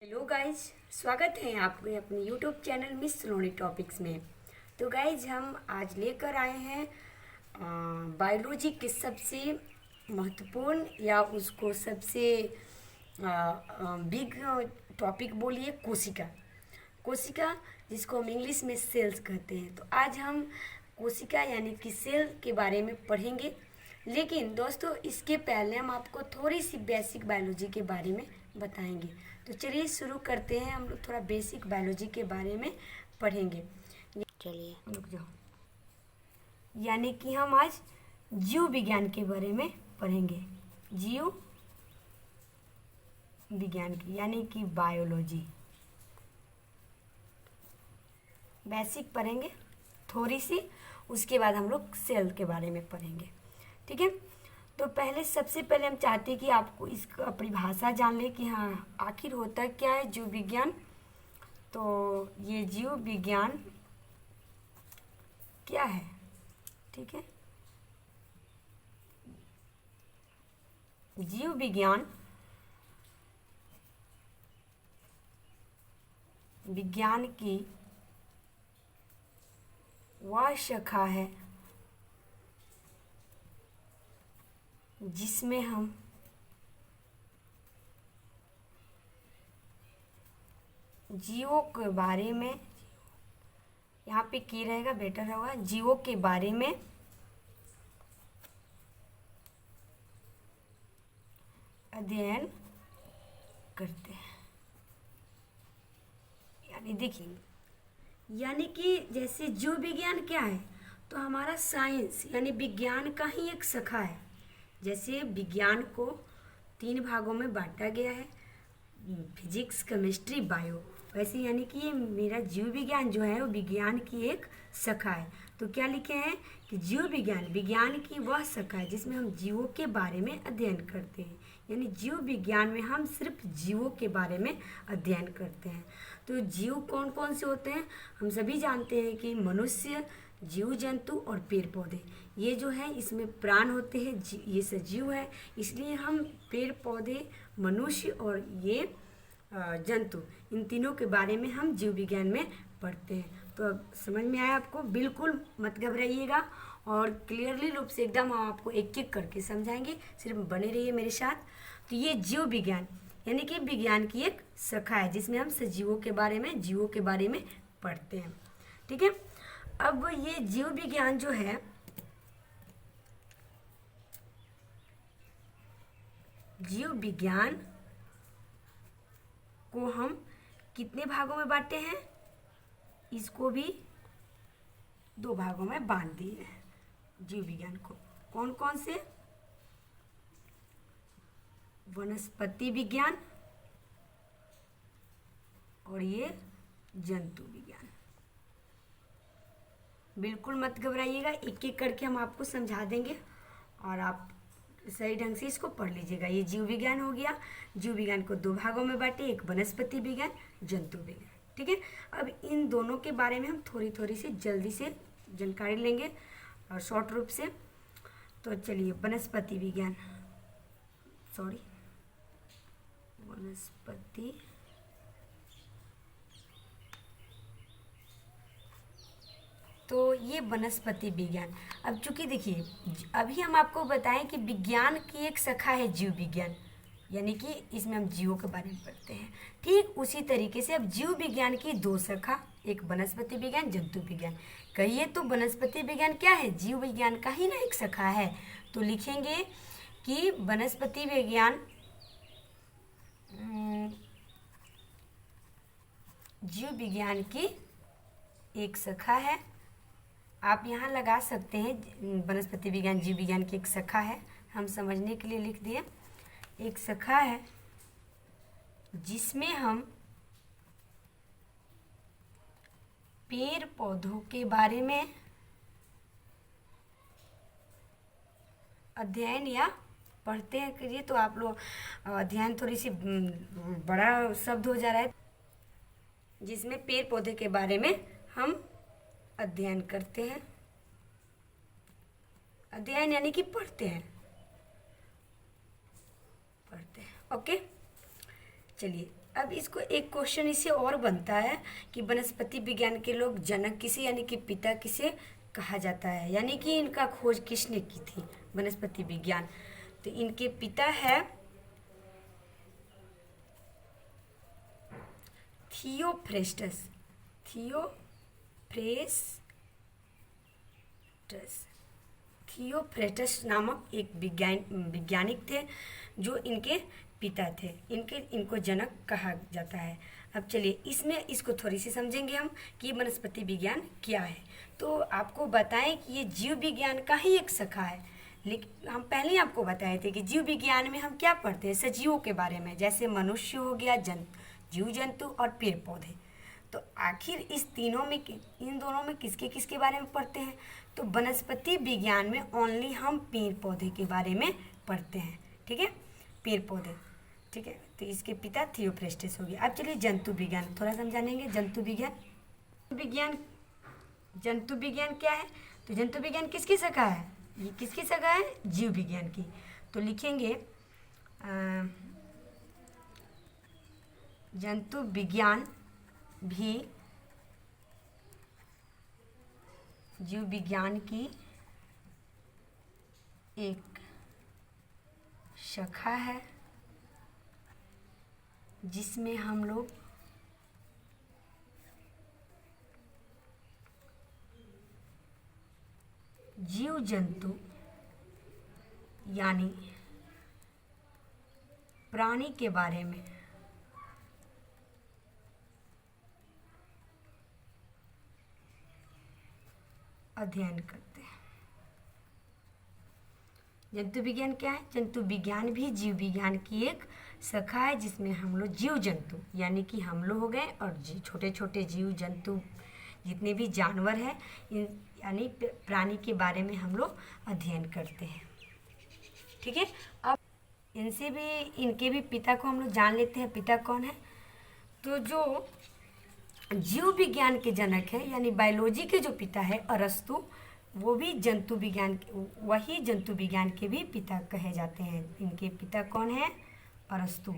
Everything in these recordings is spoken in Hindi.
हेलो गाइज, स्वागत है आपके अपने यूट्यूब चैनल मिस सलोनी टॉपिक्स में। तो गाइज हम आज लेकर आए हैं बायोलॉजी के सबसे महत्वपूर्ण या उसको सबसे बिग टॉपिक बोलिए कोशिका। कोशिका जिसको हम इंग्लिश में सेल्स कहते हैं। तो आज हम कोशिका यानी कि सेल के बारे में पढ़ेंगे। लेकिन दोस्तों इसके पहले हम आपको थोड़ी सी बेसिक बायोलॉजी के बारे में बताएंगे। तो चलिए शुरू करते हैं। हम लोग थोड़ा बेसिक बायोलॉजी के बारे में पढ़ेंगे। चलिए रुक जाओ। यानी कि हम आज जीव विज्ञान के बारे में पढ़ेंगे। जीव विज्ञान की यानी कि बायोलॉजी बेसिक पढ़ेंगे थोड़ी सी। उसके बाद हम लोग सेल के बारे में पढ़ेंगे, ठीक है। तो पहले सबसे पहले हम चाहते हैं कि आपको इसका परिभाषा जान ले कि हाँ आखिर होता क्या है जीव विज्ञान। तो ये जीव विज्ञान क्या है, ठीक है। जीव विज्ञान विज्ञान की वह शाखा है जिसमें हम जीवों के बारे में, यहाँ पे की रहेगा बेटर होगा, जीवों के बारे में अध्ययन करते हैं। यानी देखिए, यानी कि जैसे जीव विज्ञान क्या है, तो हमारा साइंस यानी विज्ञान का ही एक शाखा है। जैसे विज्ञान को 3 भागों में बांटा गया है, फिजिक्स, केमिस्ट्री, बायो। वैसे यानी कि ये मेरा जीव विज्ञान जो है वो विज्ञान की एक शाखा है। तो क्या लिखे हैं कि जीव विज्ञान विज्ञान की वह शाखा है जिसमें हम जीवों के बारे में अध्ययन करते हैं। यानी जीव विज्ञान में हम सिर्फ जीवों के बारे में अध्ययन करते हैं। तो जीव कौन कौन से होते हैं, हम सभी जानते हैं कि मनुष्य, जीव जंतु और पेड़ पौधे, ये जो है इसमें प्राण होते हैं, ये सजीव है। इसलिए हम पेड़ पौधे, मनुष्य और ये जंतु, इन तीनों के बारे में हम जीव विज्ञान में पढ़ते हैं। तो अब समझ में आया आपको, बिल्कुल मत घबराइएगा और क्लियरली रूप से एकदम हम आपको एक एक करके समझाएंगे। सिर्फ बने रहिए मेरे साथ। तो ये जीव विज्ञान यानी कि विज्ञान की एक शाखा है जिसमें हम सजीवों के बारे में, जीवों के बारे में पढ़ते हैं, ठीक है। अब ये जीव विज्ञान जो है, जीव विज्ञान को हम कितने भागों में बांटे हैं, इसको भी 2 भागों में बांट दिए हैं जीव विज्ञान को। कौन कौन से, वनस्पति विज्ञान और ये जंतु विज्ञान। बिल्कुल मत घबराइएगा, एक एक करके हम आपको समझा देंगे और आप सही ढंग से इसको पढ़ लीजिएगा। ये जीव विज्ञान हो गया। जीव विज्ञान को 2 भागों में बांटे, एक वनस्पति विज्ञान, जंतु विज्ञान, ठीक है। अब इन दोनों के बारे में हम थोड़ी थोड़ी सी जल्दी से जानकारी लेंगे और शॉर्ट रूप से। तो चलिए वनस्पति विज्ञान, सॉरी वनस्पति तो ये वनस्पति विज्ञान। अब चूंकि देखिए अभी हम आपको बताएं कि विज्ञान की एक शाखा है जीव विज्ञान, यानी कि इसमें हम जीवों के बारे में पढ़ते हैं। ठीक उसी तरीके से अब जीव विज्ञान की 2 शाखा, एक वनस्पति विज्ञान, जंतु विज्ञान। कहिए तो वनस्पति विज्ञान क्या है, जीव विज्ञान का ही ना एक शाखा है। तो लिखेंगे कि वनस्पति विज्ञान जीव विज्ञान की एक शाखा है। आप यहाँ लगा सकते हैं वनस्पति विज्ञान जीव विज्ञान की एक शाखा है, हम समझने के लिए लिख दिए। एक शाखा है जिसमें हम पेड़ पौधों के बारे में अध्ययन या पढ़ते हैं। करिए तो आप लोग अध्ययन थोड़ी सी बड़ा शब्द हो जा रहा है, जिसमें पेड़ पौधे के बारे में हम अध्ययन करते हैं। अध्ययन यानी कि पढ़ते हैं, ओके। चलिए अब इसको एक क्वेश्चन इससे और बनता है कि वनस्पति विज्ञान के लोग जनक किसे यानी कि पिता किसे कहा जाता है, यानी कि इनका खोज किसने की थी वनस्पति विज्ञान। तो इनके पिता है थियोफ्रेस्टस। थियोफ्रेस्टस नामक एक वैज्ञानिक थे जो इनके पिता थे। इनको जनक कहा जाता है। अब चलिए इसमें इसको थोड़ी सी समझेंगे हम कि वनस्पति विज्ञान क्या है। तो आपको बताएं कि ये जीव विज्ञान का ही एक शाखा है। लेकिन हम पहले ही आपको बताए थे कि जीव विज्ञान में हम क्या पढ़ते हैं, सजीवों के बारे में, जैसे मनुष्य हो गया, जीव जंतु और पेड़ पौधे। तो आखिर इन दोनों में किसके किसके बारे में पढ़ते हैं? तो वनस्पति विज्ञान में ओनली हम पेड़ पौधे के बारे में पढ़ते हैं। ठीक है, पेड़ पौधे। ठीक है, तो इसके पिता थियोफ्रेस्टस हो गए। अब चलिए जंतु विज्ञान थोड़ा समझानेंगे। जंतु विज्ञान क्या है? तो जंतु विज्ञान किसकी शाखा है? ये किसकी शाखा है? जीव विज्ञान की। तो लिखेंगे जंतु विज्ञान भी जीव विज्ञान की एक शाखा है जिसमें हम लोग जीव जंतु यानी प्राणी के बारे में अध्ययन करते हैं। जंतु विज्ञान क्या है? जंतु विज्ञान भी जीव विज्ञान की एक शाखा है जिसमें हम लोग जीव जंतु यानी कि हम लोग हो गए और छोटे छोटे जीव जंतु जितने भी जानवर हैं यानी प्राणी के बारे में हम लोग अध्ययन करते हैं। ठीक है, अब इनके भी पिता को हम लोग जान लेते हैं। पिता कौन है? तो जो जीव विज्ञान के जनक है यानी बायोलॉजी के जो पिता है अरस्तु, वो भी वही जंतु विज्ञान के भी पिता कहे जाते हैं। इनके पिता कौन है? अरस्तु।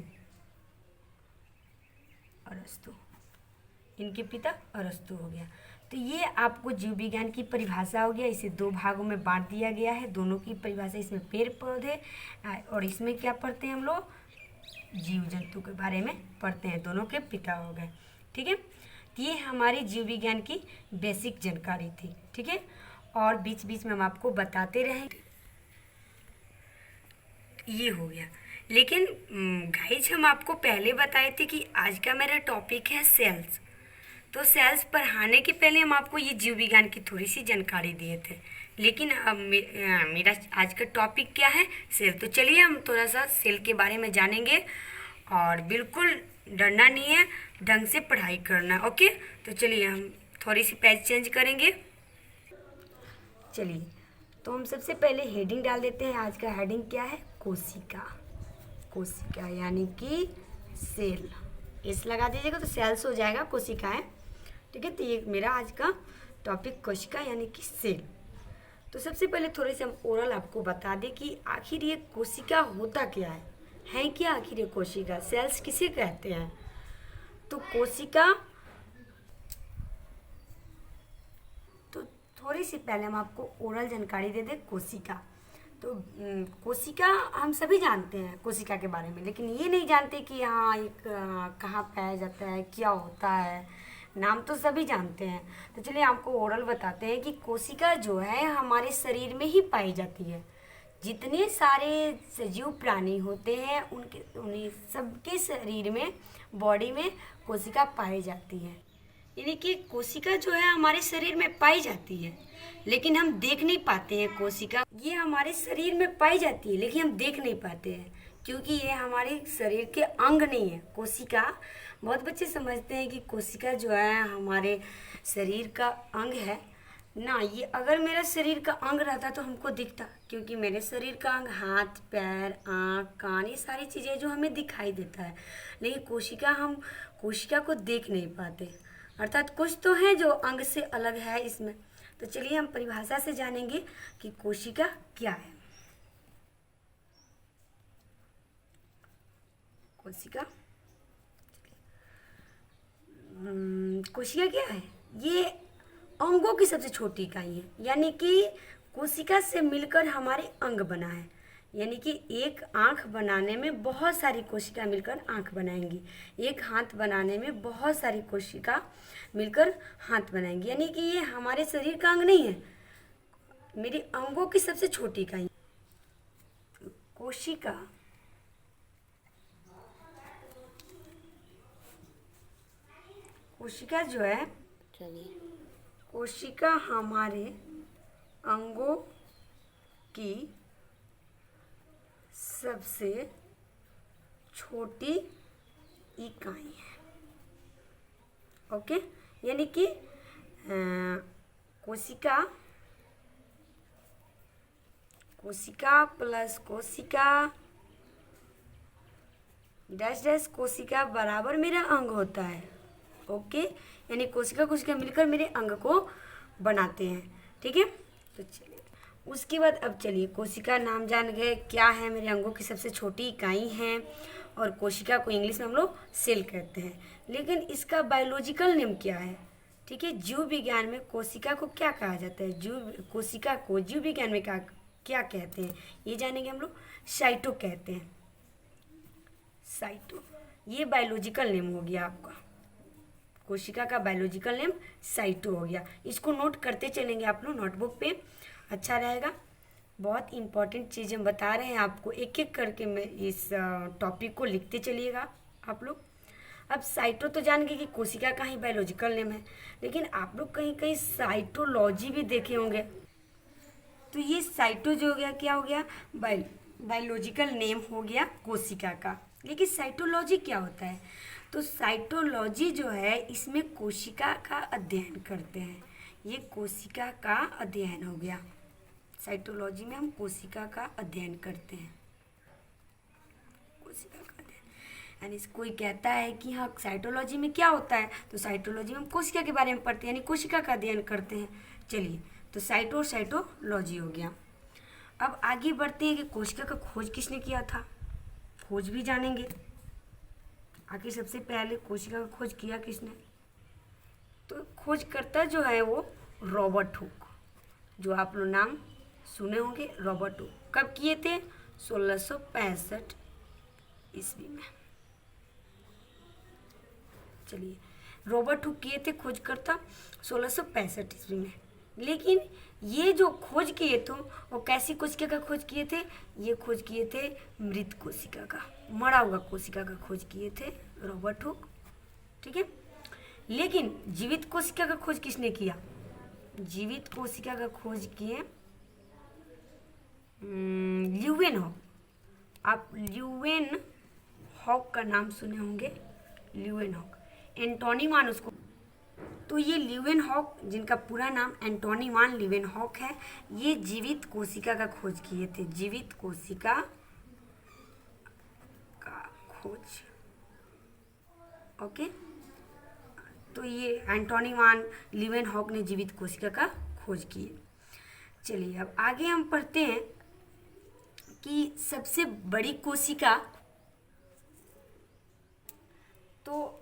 इनके पिता अरस्तु हो गया। तो ये आपको जीव विज्ञान की परिभाषा हो गया। इसे 2 भागों में बांट दिया गया है। दोनों की परिभाषा, इसमें पेड़ पौधे और इसमें क्या पढ़ते हैं हम लोग? जीव जंतु के बारे में पढ़ते हैं। दोनों के पिता हो गए। ठीक है, तो ये हमारी जीव विज्ञान की बेसिक जानकारी थी। ठीक है, और बीच बीच में हम आपको बताते रहेंगे। ये हो गया। लेकिन गाइज हम आपको पहले बताए थे कि आज का मेरा टॉपिक है सेल्स। तो सेल्स पढ़ाने के पहले हम आपको ये जीव विज्ञान की थोड़ी सी जानकारी दिए थे। लेकिन अब मेरा आज का टॉपिक क्या है? सेल। तो चलिए हम थोड़ा सा सेल के बारे में जानेंगे और बिल्कुल डरना नहीं है, ढंग से पढ़ाई करना। ओके, तो चलिए हम थोड़ी सी पेज चेंज करेंगे। चलिए, तो हम सबसे पहले हेडिंग डाल देते हैं। आज का हेडिंग क्या है? कोशिका यानी कि सेल। इस लगा दीजिएगा तो सेल्स हो जाएगा, कोशिका है। ठीक है, तो ये मेरा आज का टॉपिक कोशिका यानी कि सेल। तो सबसे पहले थोड़े से हम ओरल आपको बता दें कि आखिर ये कोशिका होता क्या है क्या आखिर ये कोशिका? सेल्स किसे कहते हैं? तो कोशिका, तो थोड़ी सी पहले हम आपको ओरल जानकारी दे दें कोशिका। तो कोशिका हम सभी जानते हैं कोशिका के बारे में, लेकिन ये नहीं जानते कि हाँ एक कहाँ पाया जाता है, क्या होता है। नाम तो सभी जानते हैं। तो चलिए आपको ओरल बताते हैं कि कोशिका जो है हमारे शरीर में ही पाई जाती है। जितने सारे सजीव प्राणी होते हैं उन्हें सबके शरीर में, बॉडी में कोशिका पाई जाती है। यानी कि कोशिका जो है हमारे शरीर में पाई जाती है, लेकिन हम देख नहीं पाते हैं। कोशिका ये हमारे शरीर में पाई जाती है लेकिन हम देख नहीं पाते हैं, क्योंकि ये हमारे शरीर के अंग नहीं है। कोशिका, बहुत बच्चे समझते हैं कि कोशिका जो है हमारे शरीर का अंग है ना। ये अगर मेरा शरीर का अंग रहता तो हमको दिखता, क्योंकि मेरे शरीर का अंग हाथ, पैर, आँख, कान, ये सारी चीज़ें जो हमें दिखाई देता है। लेकिन हम कोशिका को देख नहीं पाते, अर्थात कुछ तो है जो अंग से अलग है इसमें। तो चलिए हम परिभाषा से जानेंगे कि कोशिका क्या है। कोशिका, कोशिका क्या है? ये अंगों की सबसे छोटी इकाई है, यानी कि कोशिका से मिलकर हमारे अंग बना है। यानी कि एक आँख बनाने में बहुत सारी कोशिका मिलकर आँख बनाएंगी, एक हाथ बनाने में बहुत सारी कोशिका मिलकर हाथ बनाएंगी। यानी कि ये हमारे शरीर का अंग नहीं है, मेरे अंगों की सबसे छोटी इकाई। कोशिका कोशिका जो है, चलिए कोशिका हमारे अंगों की सबसे छोटी इकाई है। ओके, यानी कि कोशिका कोशिका प्लस कोशिका डैश डैश कोशिका बराबर मेरा अंग होता है। ओके, यानी कोशिका कोशिका मिलकर मेरे अंग को बनाते हैं। ठीक है, तो चलिए उसके बाद अब चलिए कोशिका नाम जान गए क्या है, मेरे अंगों की सबसे छोटी इकाई है, और कोशिका को इंग्लिश में हम लोग सेल कहते हैं। लेकिन इसका बायोलॉजिकल नेम क्या है? ठीक है, जीव विज्ञान में कोशिका को क्या कहा जाता है? कोशिका को जीव विज्ञान में क्या क्या कहते हैं, ये जानेंगे हम लोग। साइटो कहते हैं, साइटो। ये बायोलॉजिकल नेम हो गया आपका, कोशिका का बायोलॉजिकल नेम साइटो हो गया। इसको नोट करते चलेंगे आप लोग नोटबुक पे, अच्छा रहेगा। बहुत इंपॉर्टेंट चीज़ें हम बता रहे हैं आपको, एक एक करके मैं इस टॉपिक को लिखते चलिएगा आप लोग। अब साइटो तो जान गए कि कोशिका का ही बायोलॉजिकल नेम है, लेकिन आप लोग कहीं कहीं साइटोलॉजी भी देखे होंगे। तो ये साइटो जो हो गया क्या हो गया? बायोलॉजिकल नेम हो गया कोशिका का। लेकिन साइटोलॉजी क्या होता है? तो साइटोलॉजी जो है इसमें कोशिका का अध्ययन करते हैं, ये कोशिका का अध्ययन हो गया। साइटोलॉजी में हम कोशिका का अध्ययन करते हैं, कोशिका का अध्ययन। यानी कोई कहता है कि हाँ साइटोलॉजी में क्या होता है, तो साइटोलॉजी में हम कोशिका के बारे में पढ़ते हैं, यानी कोशिका का अध्ययन करते हैं। चलिए, तो साइटो और साइटोलॉजी हो गया। अब आगे बढ़ते हैं कि कोशिका का खोज किसने किया था, खोज भी जानेंगे। आखिर सबसे पहले कोशिका का खोज किया किसने? तो खोजकर्ता जो है वो रॉबर्ट हुक, जो आप लोग नाम सुने होंगे, रॉबर्ट हुक। कब किए थे? 1665 ईस्वी में। चलिए, रॉबर्ट हुक किए थे खोजकर्ता 1665 ईस्वी में। लेकिन ये जो खोज किए थे वो कैसी कोशिका का खोज किए थे? ये खोज किए थे मृत कोशिका का, मरा हुआ कोशिका का खोज किए थे रॉबर्ट हुक। ठीक है, लेकिन जीवित कोशिका का खोज किसने किया? जीवित कोशिका का खोज किए ल्यूवेन हॉक। आप ल्यूवेन हॉक का नाम सुने होंगे, ल्यूवेन हॉक। एंटोनी मान उसको, तो ये ल्यूवेन हॉक, जिनका पूरा नाम एंटोनी मान ल्यूवेन हॉक है, ये जीवित कोशिका का खोज किए थे, जीवित कोशिका का खोज। ओके, तो ये एंटोनी मान ल्यूवेन हॉक ने जीवित कोशिका का खोज किए। चलिए, अब आगे हम पढ़ते हैं कि सबसे बड़ी कोशिका, तो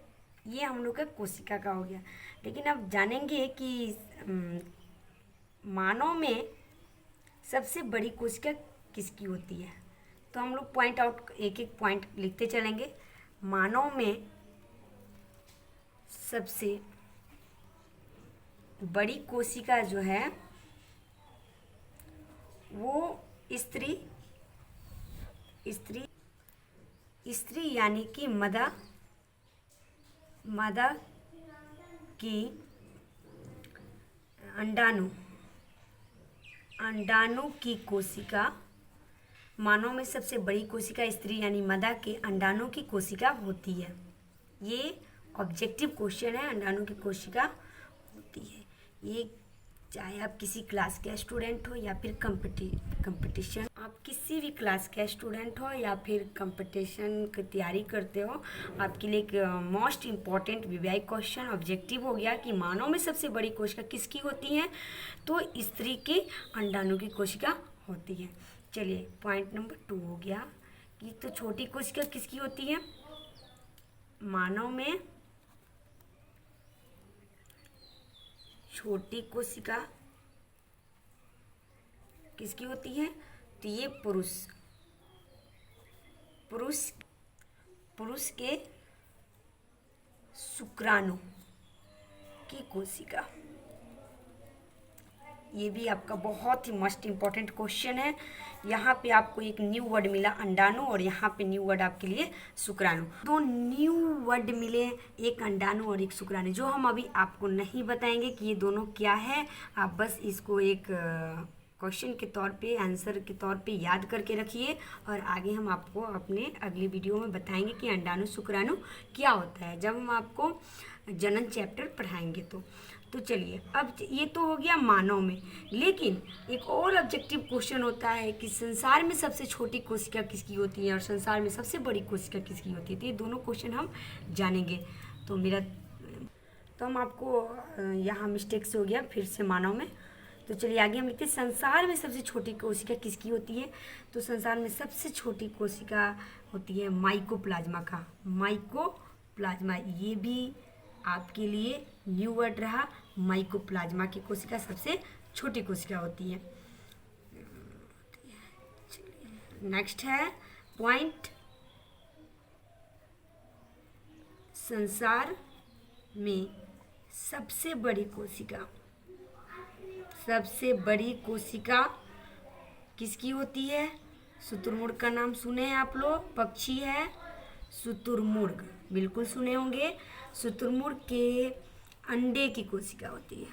ये हम लोग का कोशिका का हो गया। लेकिन अब जानेंगे कि मानव में सबसे बड़ी कोशिका किसकी होती है। तो हम लोग पॉइंट आउट, एक एक पॉइंट लिखते चलेंगे। मानव में सबसे बड़ी कोशिका जो है वो स्त्री यानी कि मदर की अंडाणु की कोशिका, मानव में सबसे बड़ी कोशिका स्त्री यानी मदर के अंडाणु की कोशिका होती है। ये ऑब्जेक्टिव क्वेश्चन है, अंडाणु की कोशिका होती है। ये चाहे आप किसी क्लास के स्टूडेंट हो या फिर कंपटीशन, आप किसी भी क्लास के स्टूडेंट हो या फिर कंपटीशन की तैयारी करते हो, आपके लिए एक most important VVI question objective हो गया कि मानव में सबसे बड़ी कोशिका किसकी होती है, तो स्त्री के अंडाणु की कोशिका होती है। चलिए, पॉइंट नंबर 2 हो गया कि तो छोटी कोशिका किसकी होती है? मानव में छोटी कोशिका किसकी होती है? तो ये पुरुष पुरुष के शुक्राणु की कोशिका। ये भी आपका बहुत ही मस्ट इम्पॉर्टेंट क्वेश्चन है। यहाँ पे आपको एक न्यू वर्ड मिला अंडाणु, और यहाँ पे न्यू वर्ड आपके लिए शुक्राणु। दो न्यू वर्ड मिले, एक अंडाणु और एक शुक्राणु, जो हम अभी आपको नहीं बताएंगे कि ये दोनों क्या है। आप बस इसको एक क्वेश्चन के तौर पे, आंसर के तौर पे याद करके रखिए, और आगे हम आपको अपने अगली वीडियो में बताएंगे कि अंडाणु शुक्राणु क्या होता है, जब हम आपको जनन चैप्टर पढ़ाएंगे तो चलिए, अब ये तो हो गया मानव में। लेकिन एक और ऑब्जेक्टिव क्वेश्चन होता है कि संसार में सबसे छोटी कोशिका किसकी होती है और संसार में सबसे बड़ी कोशिका किसकी होती है। तो ये दोनों क्वेश्चन हम जानेंगे। तो हम आपको यहाँ मिस्टेक से हो गया, फिर से मानव में। तो चलिए आगे हम लिखते हैं, संसार में सबसे छोटी कोशिका किसकी होती है। तो संसार में सबसे छोटी कोशिका होती है माइकोप्लाज्मा का, माइकोप्लाज्मा। ये भी आपके लिए न्यू वर्ड रहा, माइकोप्लाज्मा की कोशिका सबसे छोटी कोशिका होती है। नेक्स्ट है पॉइंट, संसार में सबसे बड़ी कोशिका किसकी होती है। शुतुरमुर्ग का नाम सुने हैं आप लोग, पक्षी है शुतुरमुर्ग, बिल्कुल सुने होंगे। शुतुरमुर्ग के अंडे की कोशिका होती है,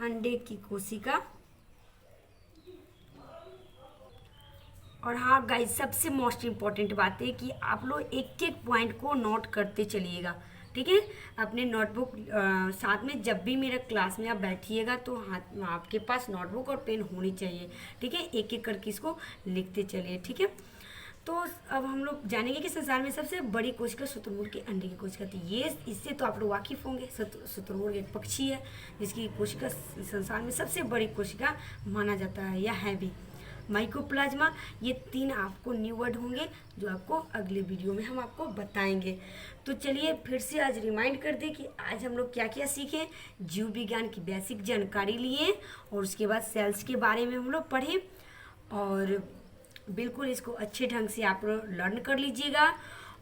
अंडे की कोशिका। और हाँ गाइस, सबसे मोस्ट इम्पॉर्टेंट बात है कि आप लोग एक एक पॉइंट को नोट करते चलिएगा, ठीक है। अपने नोटबुक साथ में, जब भी मेरा क्लास में आप बैठिएगा तो हाथ में आपके पास नोटबुक और पेन होनी चाहिए, ठीक है। एक एक करके इसको लिखते चलिए, ठीक है। तो अब हम लोग जानेंगे कि संसार में सबसे बड़ी कोशिका शुतुरमुर्ग के अंडे की कोशिका थी। ये इससे तो आप लोग वाकिफ होंगे। शुतुरमुर्ग एक पक्षी है जिसकी कोशिका संसार में सबसे बड़ी कोशिका माना जाता है, या है भी। माइकोप्लाज्मा, ये 3 आपको न्यू वर्ड होंगे जो आपको अगले वीडियो में हम आपको बताएंगे। तो चलिए फिर से आज रिमाइंड कर दें कि आज हम लोग क्या क्या सीखे। जीव विज्ञान की बेसिक जानकारी लिए, और उसके बाद सेल्स के बारे में हम लोग पढ़े, और बिल्कुल इसको अच्छे ढंग से आप लर्न कर लीजिएगा।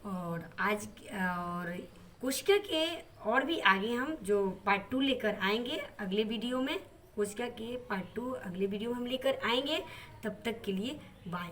और कोशिका के और भी आगे हम जो पार्ट 2 लेकर आएंगे अगले वीडियो में, कोशिका के पार्ट 2 अगले वीडियो में हम लेकर आएंगे। तब तक के लिए बाय।